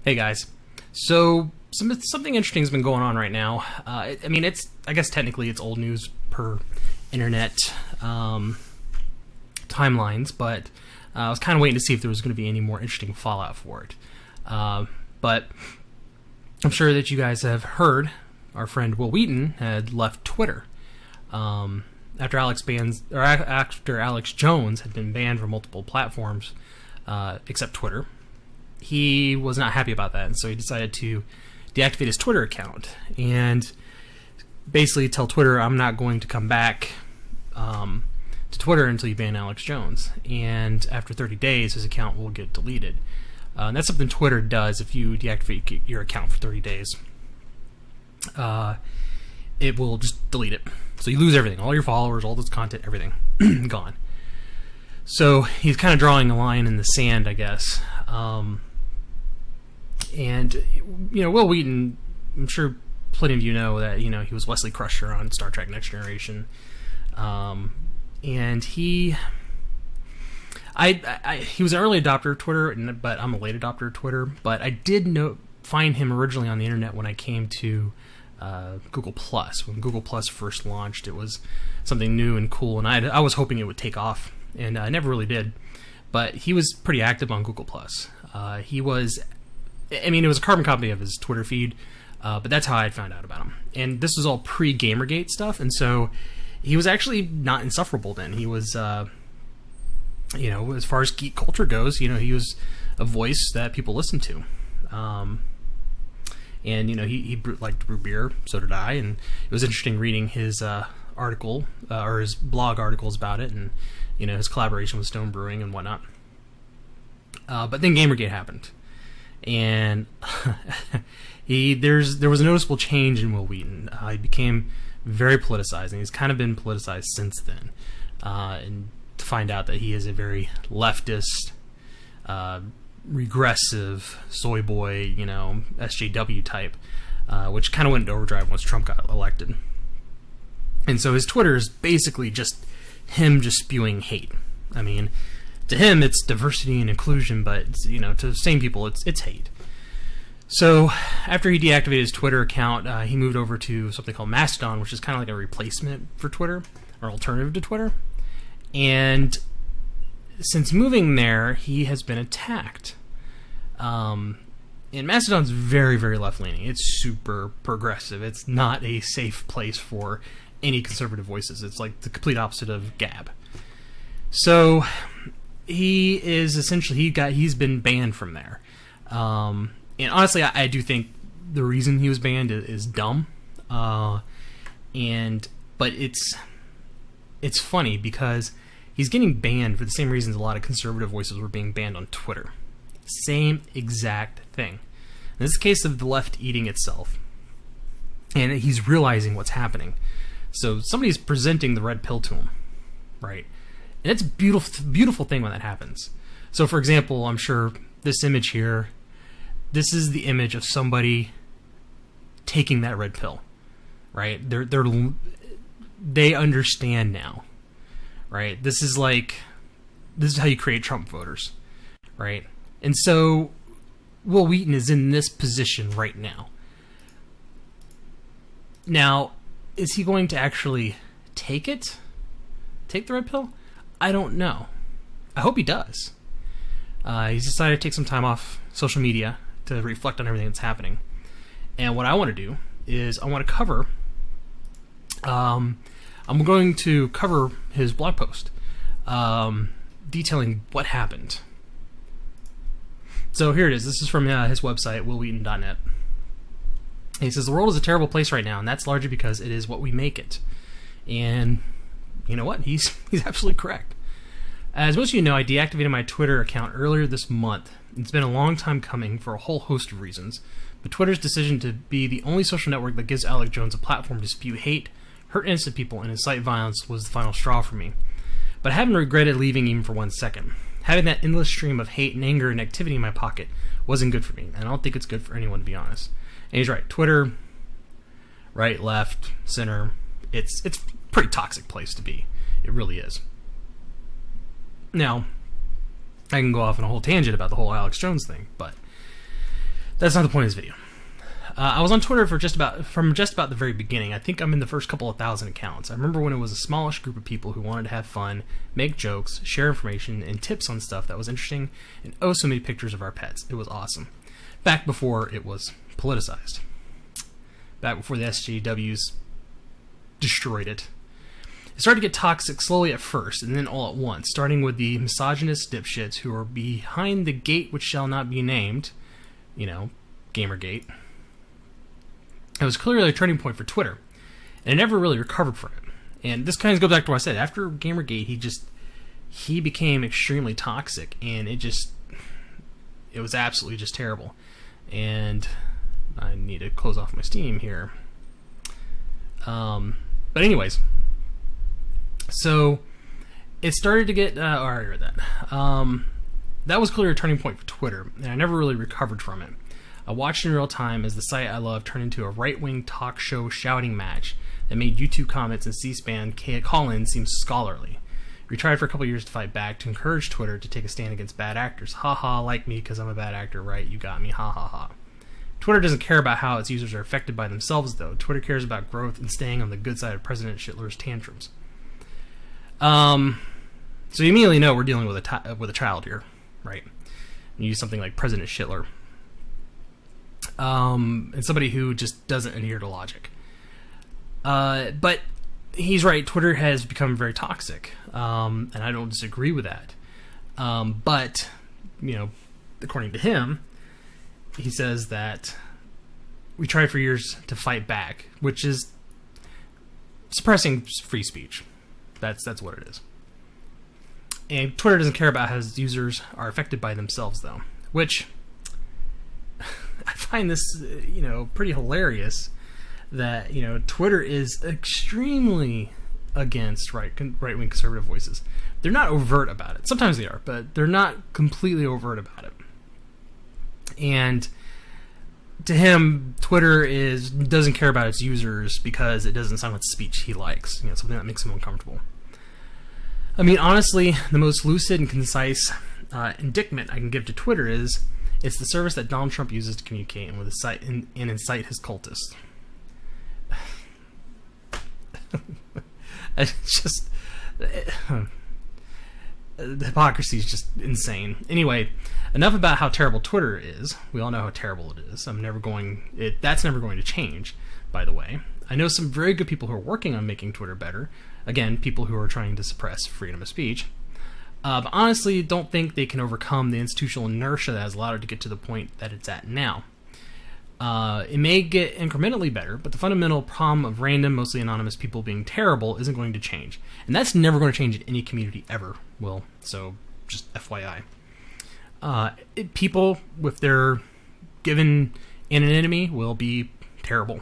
Hey guys, so something interesting has been going on right now. I guess technically it's old news per internet timelines, but I was kind of waiting to see if there was going to be any more interesting fallout for it. But I'm sure that you guys have heard our friend Wil Wheaton had left Twitter after Alex Jones had been banned from multiple platforms except Twitter. He was not happy about that, and so he decided to deactivate his Twitter account and basically tell Twitter, I'm not going to come back to Twitter until you ban Alex Jones. And after 30 days, his account will get deleted. And that's something Twitter does if you deactivate your account for 30 days. It will just delete it. So you lose everything, all your followers, all this content, everything gone. So he's kind of drawing a line in the sand, I guess. And, Wil Wheaton, I'm sure plenty of you know that, he was Wesley Crusher on Star Trek Next Generation. And he was an early adopter of Twitter, but I'm a late adopter of Twitter. But I did find him originally on the internet when I came to Google+. When Google+ first launched, it was something new and cool, and I was hoping it would take off, and I never really did. But he was pretty active on Google+. It was a carbon copy of his Twitter feed, but that's how I found out about him. And this was all pre-Gamergate stuff, and so he was actually not insufferable then. He was, as far as geek culture goes, he was a voice that people listened to. And, he liked to brew beer, so did I, and it was interesting reading his article, or his blog articles about it, and, his collaboration with Stone Brewing and whatnot. But then Gamergate happened. And there was a noticeable change in Wil Wheaton. He became very politicized, and he's kind of been politicized since then. And to find out that he is a very leftist, regressive, soy boy, SJW type, which kind of went into overdrive once Trump got elected. And so his Twitter is basically just him just spewing hate. I mean, to him, it's diversity and inclusion, but, to the same people, it's hate. So, after he deactivated his Twitter account, he moved over to something called Mastodon, which is kind of like a replacement for Twitter, or alternative to Twitter. And since moving there, he has been attacked. And Mastodon's very, very left-leaning. It's super progressive. It's not a safe place for any conservative voices. It's like the complete opposite of Gab. So he is essentially he's been banned from there, and honestly, I do think the reason he was banned is dumb, but it's funny because he's getting banned for the same reasons a lot of conservative voices were being banned on Twitter. Same exact thing. In this case of the left eating itself, and he's realizing what's happening. So somebody's presenting the red pill to him, right? And it's a beautiful thing when that happens. So, for example, I'm sure this image here, this is the image of somebody taking that red pill, right? They understand now, right? This is how you create Trump voters, right? And so Wil Wheaton is in this position right now. Now, is he going to actually take the red pill? I don't know. I hope he does. He's decided to take some time off social media to reflect on everything that's happening. And what I want to do is I want to cover... I'm going to cover his blog post detailing what happened. So here it is. This is from his website, wilwheaton.net. He says, the world is a terrible place right now, and that's largely because it is what we make it. And... you know what? He's absolutely correct. As most of you know, I deactivated my Twitter account earlier this month. It's been a long time coming for a whole host of reasons, but Twitter's decision to be the only social network that gives Alex Jones a platform to spew hate, hurt innocent people, and incite violence was the final straw for me. But I haven't regretted leaving even for 1 second. Having that endless stream of hate and anger and activity in my pocket wasn't good for me, and I don't think it's good for anyone, to be honest. And he's right. Twitter, right, left, center, it's a pretty toxic place to be. It really is. Now, I can go off on a whole tangent about the whole Alex Jones thing, but That's not the point of this video. I was on Twitter from just about the very beginning. I think I'm in the first couple of thousand accounts. I remember when it was a smallish group of people who wanted to have fun, make jokes, share information, and tips on stuff that was interesting, and oh so many pictures of our pets. It was awesome. Back before it was politicized. Back before the SJWs destroyed it. It started to get toxic slowly at first, and then all at once, starting with the misogynist dipshits who are behind the gate which shall not be named, you know, Gamergate. It was clearly a turning point for Twitter, and it never really recovered from it. And this kind of goes back to what I said. After Gamergate, he became extremely toxic, and it was absolutely just terrible. And I need to close off my Steam here. But anyways, so it started to get. I already read that. That was clearly a turning point for Twitter, and I never really recovered from it. I watched in real time as the site I love turned into a right-wing talk show shouting match that made YouTube comments and C-SPAN call-ins seem scholarly. We tried for a couple years to fight back, to encourage Twitter to take a stand against bad actors. Ha ha, like me because I'm a bad actor, right? You got me, ha ha ha. Twitter doesn't care about how its users are affected by themselves, though. Twitter cares about growth and staying on the good side of President Schindler's tantrums. So you immediately know we're dealing with a child here, right? You use something like President Schindler. And somebody who just doesn't adhere to logic. But he's right, Twitter has become very toxic, and I don't disagree with that. But, you know, according to him, he says that we tried for years to fight back, which is suppressing free speech. That's what it is. And Twitter doesn't care about how his users are affected by themselves, though, which I find this, you know, pretty hilarious that, you know, Twitter is extremely against right-wing conservative voices. They're not overt about it. Sometimes they are, but they're not completely overt about it. And to him, Twitter doesn't care about its users because it doesn't silence speech he likes. You know, something that makes him uncomfortable. I mean, honestly, the most lucid and concise indictment I can give to Twitter is it's the service that Donald Trump uses to communicate and with and incite his cultists. It's just the hypocrisy is just insane. Anyway, enough about how terrible Twitter is. We all know how terrible it is. That's never going to change, by the way. I know some very good people who are working on making Twitter better. Again, people who are trying to suppress freedom of speech. But honestly, don't think they can overcome the institutional inertia that has allowed it to get to the point that it's at now. It may get incrementally better, but the fundamental problem of random, mostly anonymous people being terrible isn't going to change. And that's never going to change in any community ever, Will. So, just FYI. People, if they're given anonymity, will be terrible.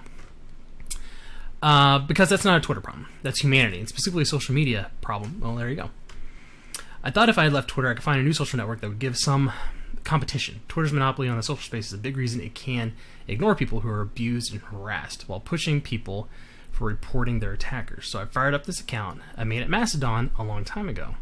Because that's not a Twitter problem. That's humanity, and specifically a social media problem. Well, there you go. I thought if I had left Twitter, I could find a new social network that would give some competition. Twitter's monopoly on the social space is a big reason it can ignore people who are abused and harassed while pushing people for reporting their attackers. So I fired up this account. I made it Mastodon a long time ago.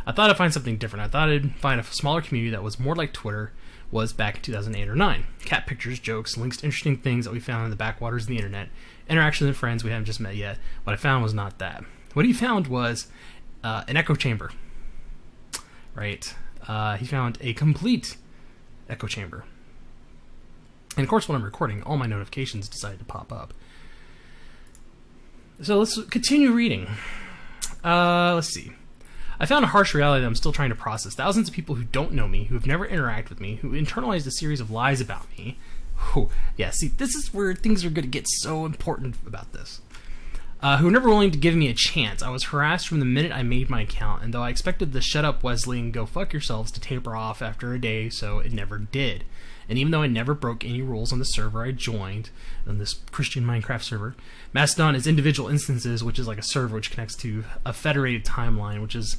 I thought I'd find something different. I thought I'd find a smaller community that was more like Twitter was back in 2008 or 9. Cat pictures, jokes, links to interesting things that we found in the backwaters of the internet, interactions with friends we haven't just met yet. What I found was not that. What he found was an echo chamber. Right? He found a complete echo chamber. And of course, when I'm recording, all my notifications decided to pop up. So let's continue reading. Let's see. I found a harsh reality that I'm still trying to process. Thousands of people who don't know me, who have never interacted with me, who internalized a series of lies about me. Oh, yeah, see, this is where things are going to get so important about this. Who were never willing to give me a chance. I was harassed from the minute I made my account, and though I expected the shut up Wesley and go fuck yourselves to taper off after a day, so it never did. And even though I never broke any rules on the server I joined, on this Christian Minecraft server, Mastodon is individual instances, which is like a server which connects to a federated timeline, which is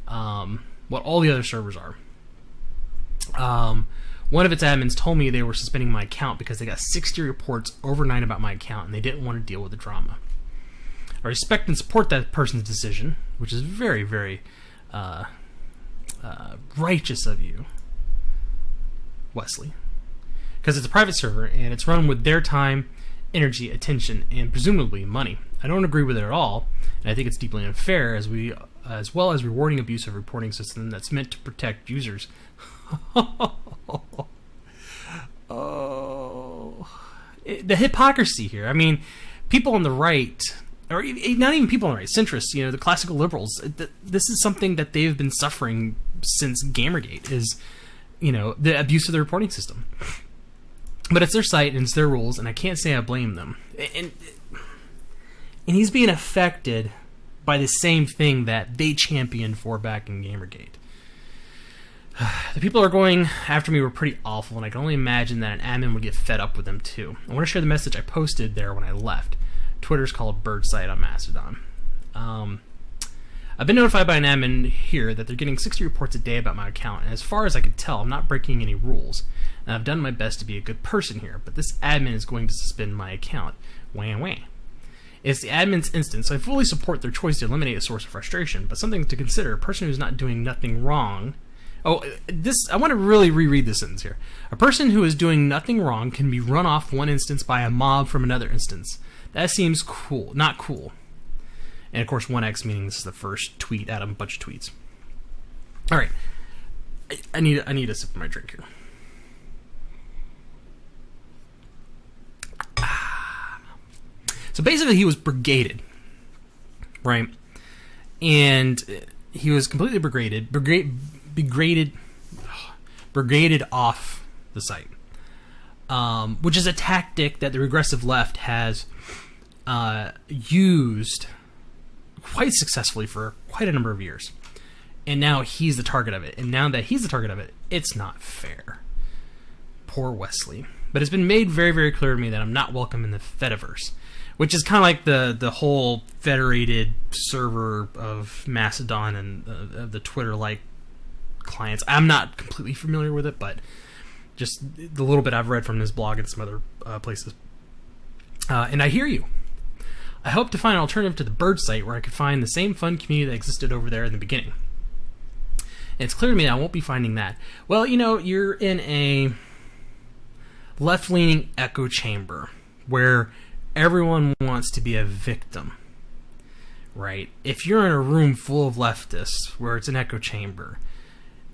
what all the other servers are. One of its admins told me they were suspending my account because they got 60 reports overnight about my account, and they didn't want to deal with the drama. I respect and support that person's decision, which is very, very righteous of you, Wesley. because it's a private server and it's run with their time, energy, attention, and presumably money. I don't agree with it at all, and I think it's deeply unfair as well as rewarding abuse of reporting system that's meant to protect users. The hypocrisy here. I mean, people on the right, or not even people on the right, centrists, the classical liberals, this is something that they've been suffering since Gamergate, is, the abuse of the reporting system. But it's their site and it's their rules, and I can't say I blame them. And he's being affected by the same thing that they championed for back in Gamergate. The people who are going after me were pretty awful, and I can only imagine that an admin would get fed up with them too. I want to share the message I posted there when I left. Twitter's called Bird Site on Mastodon. I've been notified by an admin here that they're getting 60 reports a day about my account, and as far as I can tell, I'm not breaking any rules. And I've done my best to be a good person here, but this admin is going to suspend my account. Wah wah. It's the admin's instance, so I fully support their choice to eliminate a source of frustration, but something to consider: a person who's not doing nothing wrong. I want to really reread this sentence here. A person who is doing nothing wrong can be run off one instance by a mob from another instance. That seems cool, not cool. And of course, 1x meaning this is the first tweet out of a bunch of tweets. All right, I need a sip of my drink here. So basically, he was brigaded, right? And he was completely brigaded off the site, which is a tactic that the regressive left has used quite successfully for quite a number of years. And now he's the target of it. And now that he's the target of it, it's not fair. Poor Wesley. But it's been made very, very clear to me that I'm not welcome in the Fediverse, which is kind of like the whole federated server of Mastodon and of the Twitter-like clients. I'm not completely familiar with it, but just the little bit I've read from this blog and some other places. And I hear you. I hope to find an alternative to the Bird site where I could find the same fun community that existed over there in the beginning. And it's clear to me that I won't be finding that. Well, you're in a left-leaning echo chamber where everyone wants to be a victim, right? If you're in a room full of leftists where it's an echo chamber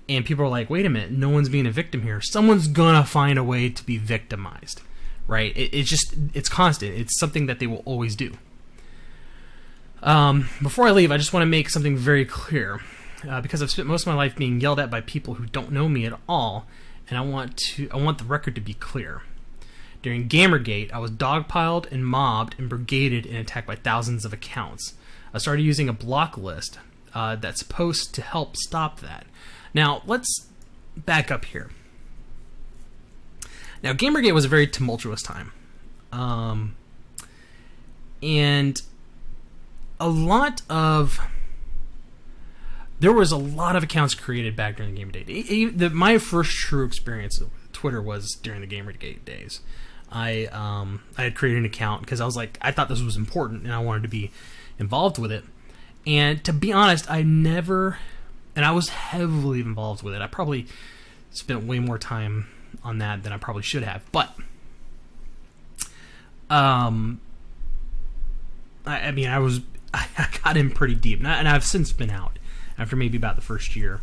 and people are like, wait a minute, no one's being a victim here, someone's gonna find a way to be victimized, right? It's constant. It's something that they will always do. Before I leave, I just want to make something very clear, because I've spent most of my life being yelled at by people who don't know me at all, and I want the record to be clear. During Gamergate, I was dogpiled and mobbed and brigaded and attacked by thousands of accounts. I started using a block list that's supposed to help stop that. Now, let's back up here. Now, Gamergate was a very tumultuous time. And there was a lot of accounts created back during the Gamergate. My first true experience with Twitter was during the Gamergate days. I had created an account because I thought this was important and I wanted to be involved with it. And to be honest, I was heavily involved with it. I probably spent way more time on that than I probably should have. But I got in pretty deep, and I've since been out after maybe about the first year,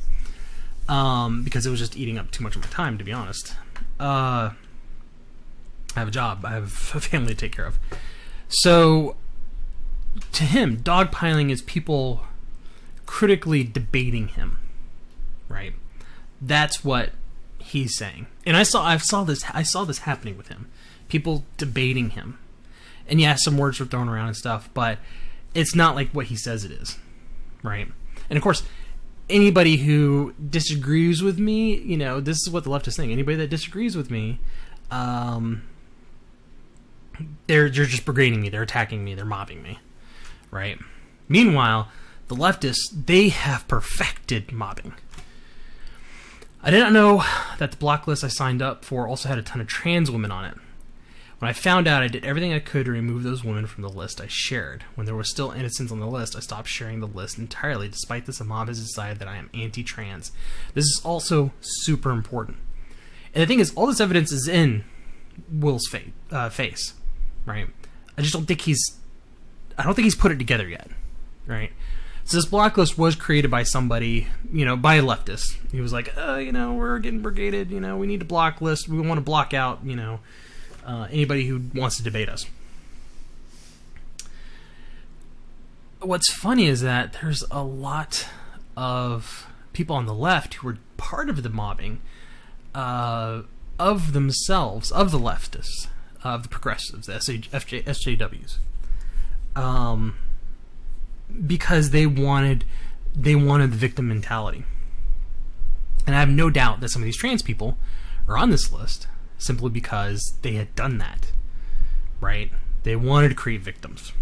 because it was just eating up too much of my time, to be honest. I have a job. I have a family to take care of. So, to him, dogpiling is people critically debating him, right? That's what he's saying. And I saw this happening with him. People debating him. And yeah, some words were thrown around and stuff, but it's not like what he says it is, right? And of course, anybody who disagrees with me, this is what the left is saying. Anybody that disagrees with me, they're just brigading me, they're attacking me, they're mobbing me, right? Meanwhile, the leftists, they have perfected mobbing. I did not know that the block list I signed up for also had a ton of trans women on it. When I found out, I did everything I could to remove those women from the list I shared. When there were still innocents on the list, I stopped sharing the list entirely. Despite this, a mob has decided that I am anti-trans. This is also super important. And the thing is, all this evidence is in Will's face, right? I just don't think he's put it together yet, right? So this blacklist was created by somebody, by a leftist. He was like, we're getting brigaded, we need to blacklist. We want to block out, anybody who wants to debate us. What's funny is that there's a lot of people on the left who were part of the mobbing of themselves, of the leftists, of the progressives, the SJWs. Because they wanted the victim mentality. And I have no doubt that some of these trans people are on this list simply because they had done that, right? They wanted to create victims.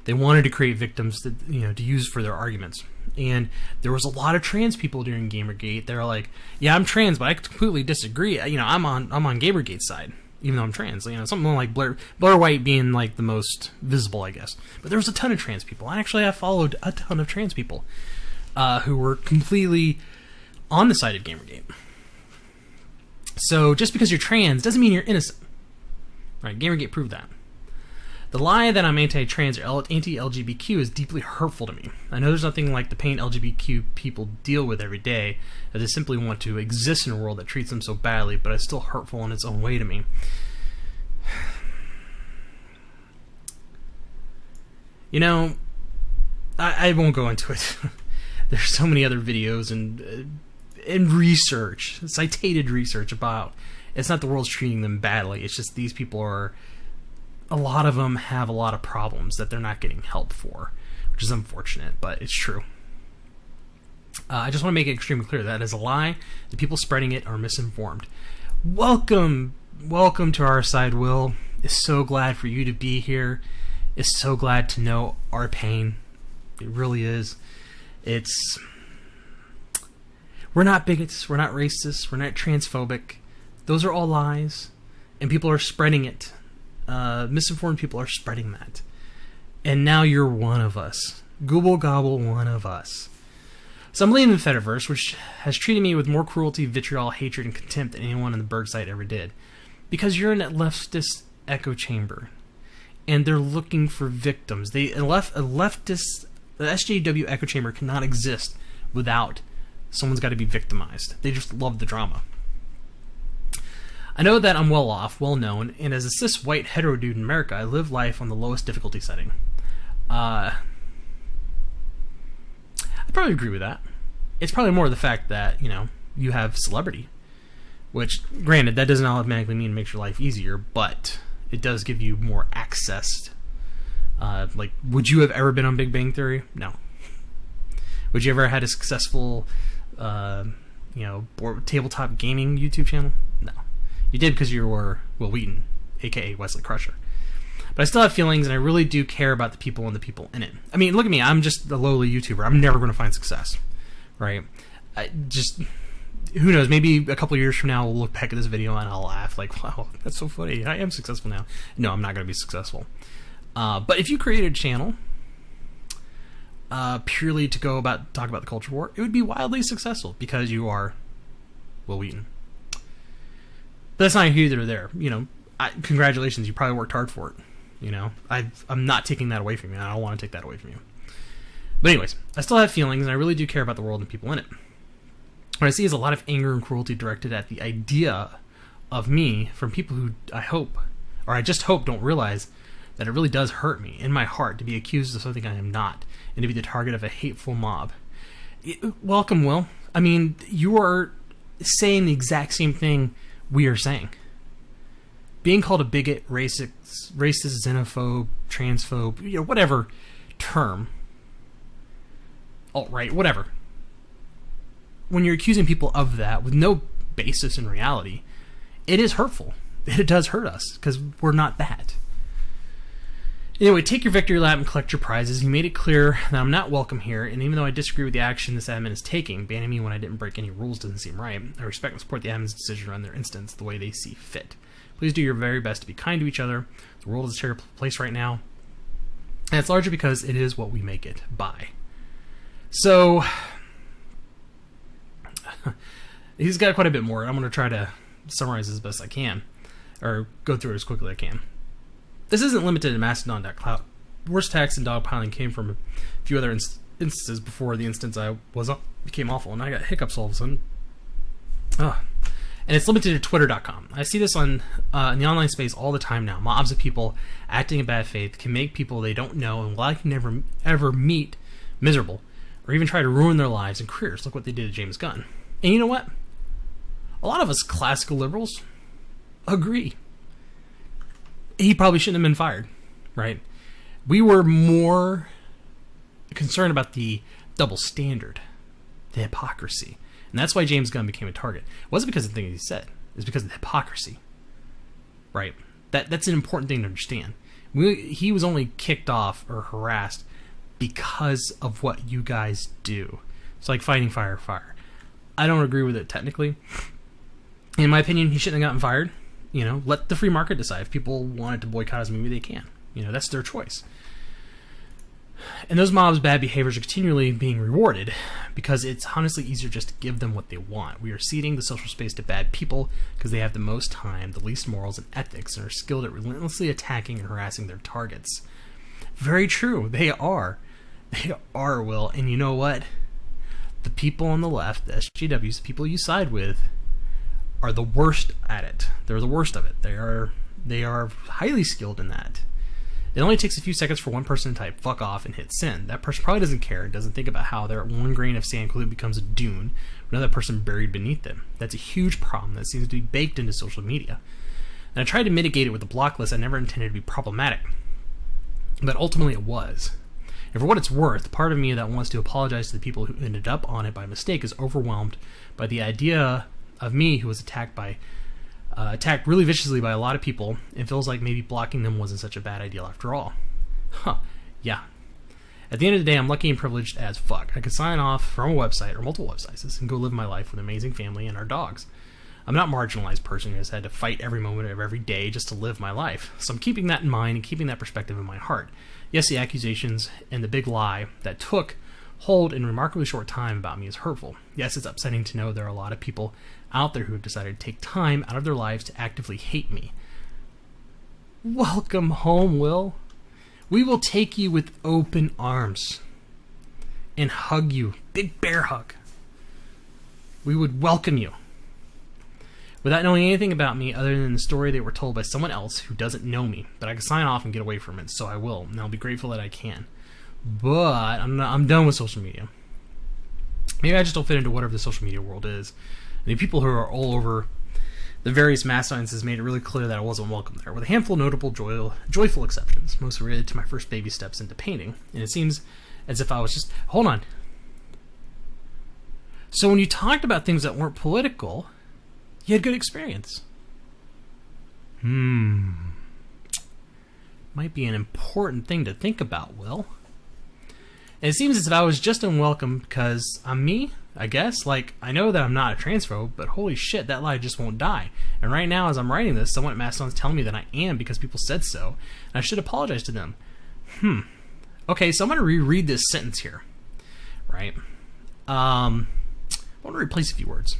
They wanted to create victims to use for their arguments. And there was a lot of trans people during Gamergate. They're like, yeah, I'm trans, but I completely disagree. I'm on Gamergate's side, even though I'm trans. Something like Blair White being like the most visible, I guess. But there was a ton of trans people. I actually have followed a ton of trans people who were completely on the side of Gamergate. So just because you're trans doesn't mean you're innocent, right? Gamergate proved that. The lie that I'm anti-trans or anti-LGBTQ is deeply hurtful to me. I know there's nothing like the pain LGBTQ people deal with every day, that they simply want to exist in a world that treats them so badly, but it's still hurtful in its own way to me. I won't go into it. There's so many other videos and research, cited research about it's not the world's treating them badly, it's just these people are... A lot of them have a lot of problems that they're not getting help for, which is unfortunate, but it's true. I just want to make it extremely clear that is a lie. The people spreading it are misinformed. Welcome to our side, Will. It's so glad for you to be here. It's so glad to know our pain. It really is. We're not bigots. We're not racists. We're not transphobic. Those are all lies, and people are spreading it. Misinformed people are spreading that. And now you're one of us. Google gobble one of us. So I'm leaving the Fediverse, which has treated me with more cruelty, vitriol, hatred, and contempt than anyone on the Berg site ever did. Because you're in a leftist echo chamber. And they're looking for victims. The SJW echo chamber cannot exist without someone's got to be victimized. They just love the drama. I know that I'm well off, well known, and as a cis white hetero dude in America, I live life on the lowest difficulty setting. I probably agree with that. It's probably more the fact that, you have celebrity. Which, granted, that doesn't automatically mean it makes your life easier, but it does give you more access. Would you have ever been on Big Bang Theory? No. Would you ever had a successful, tabletop gaming YouTube channel? No. You did because you were Wil Wheaton, a.k.a. Wesley Crusher. But I still have feelings, and I really do care about the people and the people in it. I mean, look at me. I'm just a lowly YouTuber. I'm never going to find success, right? Who knows? Maybe a couple years from now, we'll look back at this video, and I'll laugh like, wow, that's so funny. I am successful now. No, I'm not going to be successful. But if you created a channel purely to talk about the culture war, it would be wildly successful because you are Wil Wheaton. But that's not either there. Congratulations, you probably worked hard for it. I'm not taking that away from you. I don't want to take that away from you. But anyways, I still have feelings, and I really do care about the world and people in it. What I see is a lot of anger and cruelty directed at the idea of me from people who I just hope don't realize that it really does hurt me in my heart to be accused of something I am not, and to be the target of a hateful mob. Welcome, Will. I mean, you are saying the exact same thing we are saying. Being called a bigot, racist, xenophobe, transphobe, whatever term, alt-right, whatever. When you're accusing people of that with no basis in reality, it is hurtful. It does hurt us because we're not that. Anyway, take your victory lap and collect your prizes. You made it clear that I'm not welcome here, and even though I disagree with the action this admin is taking, banning me when I didn't break any rules doesn't seem right. I respect and support the admin's decision to run their instance the way they see fit. Please do your very best to be kind to each other. The world is a terrible place right now, and it's largely because it is what we make it by. So, he's got quite a bit more. I'm going to try to summarize as best I can. or go through it as quickly as I can. This isn't limited to Mastodon.cloud. Worst attacks and dogpiling came from a few other instances before the instance I was on became awful, and I got hiccups all of a sudden. And it's limited to Twitter.com. I see this on in the online space all the time now. Mobs of people acting in bad faith can make people they don't know and likely never ever meet miserable, or even try to ruin their lives and careers. Look what they did to James Gunn. And you know what? A lot of us classical liberals agree. He probably shouldn't have been fired, right? We were more concerned about the double standard, the hypocrisy. And that's why James Gunn became a target. It wasn't because of the things he said. It was because of the hypocrisy. Right? That's an important thing to understand. He was only kicked off or harassed because of what you guys do. It's like fighting fire. I don't agree with it technically. In my opinion, he shouldn't have gotten fired. Let the free market decide. If people wanted to boycott his movie, they can. That's their choice. And those mobs' bad behaviors are continually being rewarded because it's honestly easier just to give them what they want. We are ceding the social space to bad people because they have the most time, the least morals and ethics, and are skilled at relentlessly attacking and harassing their targets. Very true. They are. They are, Will. And you know what? The people on the left, the SJWs, the people you side with, are the worst at it. They're the worst of it. They are highly skilled in that. It only takes a few seconds for one person to type fuck off and hit send. That person probably doesn't care and doesn't think about how their one grain of sand quickly becomes a dune with another person buried beneath them. That's a huge problem that seems to be baked into social media. And I tried to mitigate it with a block list I never intended to be problematic. But ultimately it was. And for what it's worth, part of me that wants to apologize to the people who ended up on it by mistake is overwhelmed by the idea of me who was attacked really viciously by a lot of people, and feels like maybe blocking them wasn't such a bad idea after all. Yeah. At the end of the day, I'm lucky and privileged as fuck. I could sign off from a website or multiple websites and go live my life with an amazing family and our dogs. I'm not a marginalized person who has had to fight every moment of every day just to live my life. So I'm keeping that in mind and keeping that perspective in my heart. Yes, the accusations and the big lie that took hold in a remarkably short time about me is hurtful. Yes, it's upsetting to know there are a lot of people out there who have decided to take time out of their lives to actively hate me. Welcome home, Will. We will take you with open arms and hug you. Big bear hug. We would welcome you. Without knowing anything about me other than the story they were told by someone else who doesn't know me. But I can sign off and get away from it, so I will. And I'll be grateful that I can. But I'm done with social media. Maybe I just don't fit into whatever the social media world is. And the people who are all over the various mass audiences made it really clear that I wasn't welcome there, with a handful of notable joyful exceptions, mostly related to my first baby steps into painting. And it seems as if I was just... Hold on. So when you talked about things that weren't political, you had good experience. Might be an important thing to think about, Will. And it seems as if I was just unwelcome because I'm me, I guess. Like, I know that I'm not a transphobe, but holy shit, that lie just won't die. And right now, as I'm writing this, someone at Mastodon's telling me that I am because people said so, and I should apologize to them. Okay, so I'm going to reread this sentence here. Right? I want to replace a few words.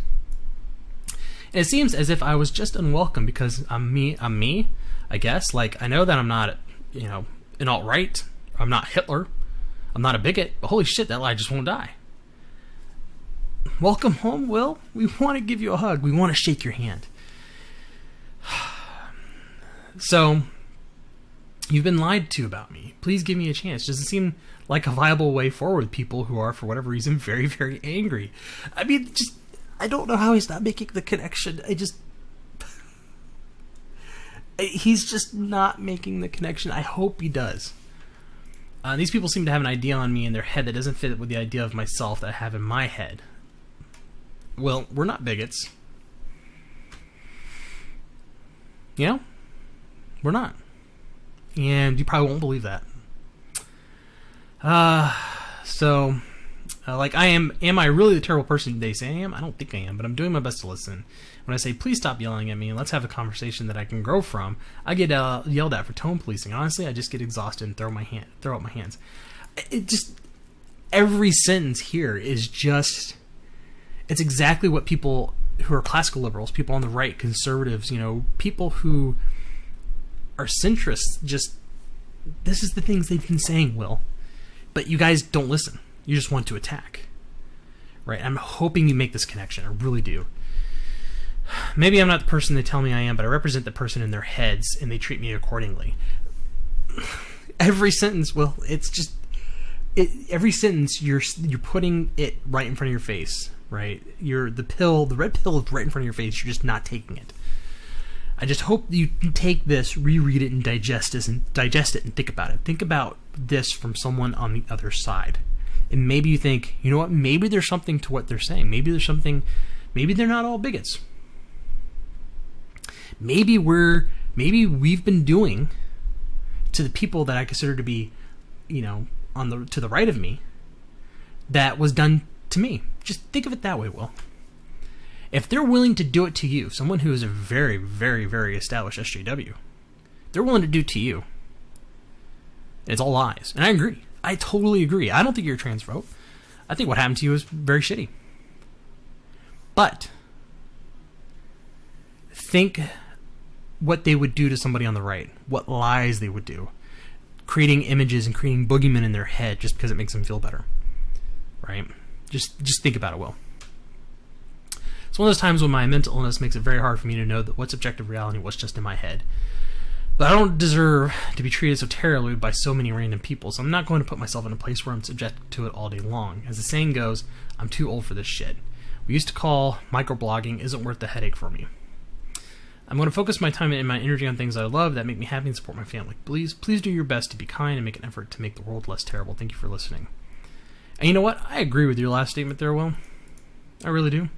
And it seems as if I was just unwelcome because I'm me, I guess. Like, I know that I'm not, an alt-right. I'm not Hitler. I'm not a bigot, but holy shit, that lie just won't die. Welcome home, Will. We want to give you a hug. We want to shake your hand. So, you've been lied to about me. Please give me a chance. Doesn't seem like a viable way forward with people who are, for whatever reason, very, very angry. I mean, I don't know how he's not making the connection. He's just not making the connection. I hope he does. These people seem to have an idea on me in their head that doesn't fit with the idea of myself that I have in my head. Well, we're not bigots. We're not. And you probably won't believe that. Am I really the terrible person they say I am? I don't think I am, but I'm doing my best to listen. When I say, please stop yelling at me and let's have a conversation that I can grow from, I get yelled at for tone policing. Honestly, I just get exhausted and throw up my hands. Every sentence here is it's exactly what people who are classical liberals, people on the right, conservatives, people who are centrists, just, this is the things they've been saying, Will. But you guys don't listen. You just want to attack. Right? I'm hoping you make this connection. I really do. Maybe I'm not the person they tell me I am, but I represent the person in their heads, and they treat me accordingly. Every sentence, Will, it's just... every sentence, you're putting it right in front of your face, right? The red pill is right in front of your face. You're just not taking it. I just hope you take this, reread it, and digest it, and think about it. Think about this from someone on the other side, and maybe you think, you know what? Maybe there's something to what they're saying. Maybe there's something. Maybe they're not all bigots. Maybe we've been doing to the people that I consider to be, to the right of me, that was done to me. Just think of it that way, Will. If they're willing to do it to you, someone who is a very, very, very established SJW, they're willing to do it to you. It's all lies. And I agree. I totally agree. I don't think you're a trans vote. I think what happened to you is very shitty. But think what they would do to somebody on the right. What lies they would do. Creating images and creating boogeymen in their head just because it makes them feel better. Right? Just think about it, Will. It's one of those times when my mental illness makes it very hard for me to know that what's objective reality and what's just in my head. But I don't deserve to be treated so terribly by so many random people, so I'm not going to put myself in a place where I'm subject to it all day long. As the saying goes, I'm too old for this shit. We used to call microblogging isn't worth the headache for me. I'm going to focus my time and my energy on things I love that make me happy and support my family. Please do your best to be kind and make an effort to make the world less terrible. Thank you for listening. And you know what? I agree with your last statement there, Will. I really do.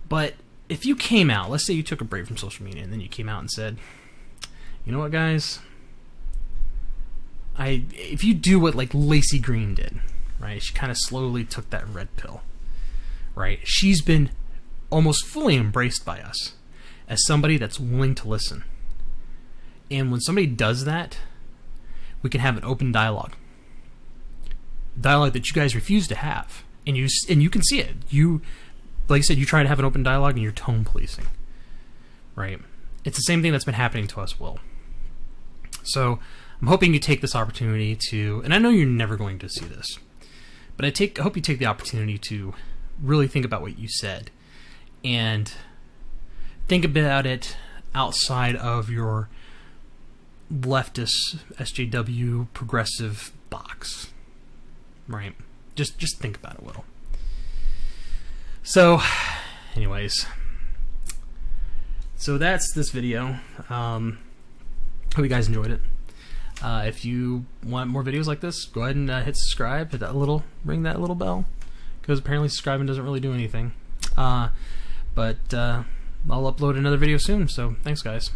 But if you came out, let's say you took a break from social media, and then you came out and said, you know what, guys? If you do what, like, Lacey Green did, right? She kind of slowly took that red pill, right? She's been almost fully embraced by us as somebody that's willing to listen. And when somebody does that, we can have an open dialogue. Dialogue that you guys refuse to have. And you can see it. Like I said, you try to have an open dialogue and you're tone policing. Right? It's the same thing that's been happening to us, Will. So, I'm hoping you take this opportunity to, and I know you're never going to see this, but I hope you take the opportunity to really think about what you said. And think about it outside of your leftist, SJW, progressive box. Right? Just think about it, Will. So, anyways. So that's this video. Hope you guys enjoyed it. If you want more videos like this, go ahead and hit subscribe. Hit that ring that little bell. Because apparently subscribing doesn't really do anything. But I'll upload another video soon. So, thanks guys.